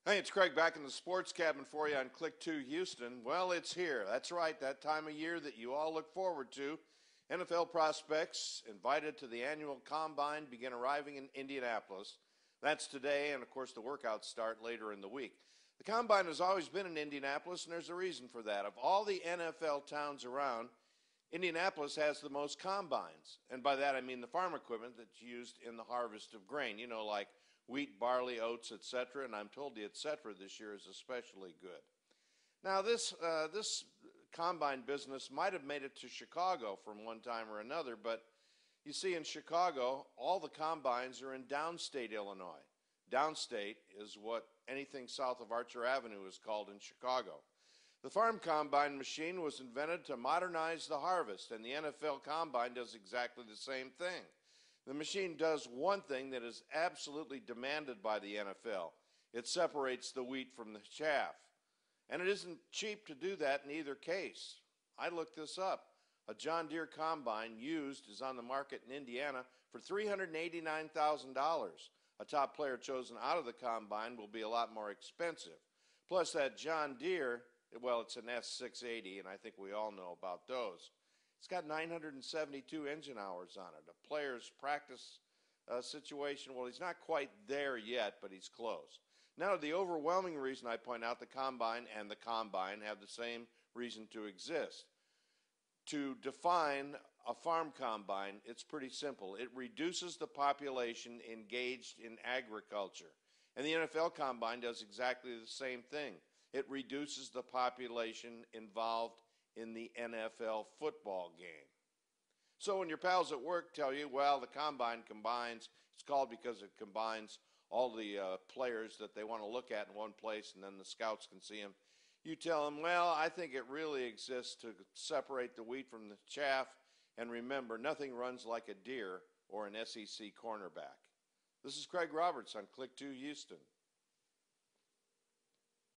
Hey, it's Craig back in the sports cabin for you on Click 2 Houston. Well, it's here. That's right, that time of year that you all look forward to. NFL prospects invited to the annual combine begin arriving in Indianapolis. That's today, and of course, the workouts start later in the week. The combine has always been in Indianapolis, and there's a reason for that. Of all the NFL towns around, Indianapolis has the most combines. And by that, I mean the farm equipment that's used in the harvest of grain, like wheat, barley, oats, etc. And I'm told the etc. this year is especially good. Now, this combine business might have made it to Chicago from one time or another, but you see, in Chicago, all the combines are in downstate Illinois. Downstate is what anything south of Archer Avenue is called in Chicago. The farm combine machine was invented to modernize the harvest, and the NFL combine does exactly the same thing. The machine does one thing that is absolutely demanded by the NFL. It separates the wheat from the chaff. And it isn't cheap to do that in either case. I looked this up. A John Deere combine used is on the market in Indiana for $389,000. A top player chosen out of the combine will be a lot more expensive. Plus, that John Deere, well, it's an S680, and I think we all know about those. It's got 972 engine hours on it. A player's practice situation, well, he's not quite there yet, but he's close. Now, the overwhelming reason I point out the combine and the combine have the same reason to exist. To define a farm combine, it's pretty simple. It reduces the population engaged in agriculture. And the NFL combine does exactly the same thing. It reduces the population involved in the NFL football game. So when your pals at work tell you, well, the combine combines, it's called because it combines all the players that they want to look at in one place, and then the scouts can see them. You tell them, well, I think it really exists to separate the wheat from the chaff, and remember, nothing runs like a deer or an SEC cornerback. This is Craig Roberts on Click 2 Houston.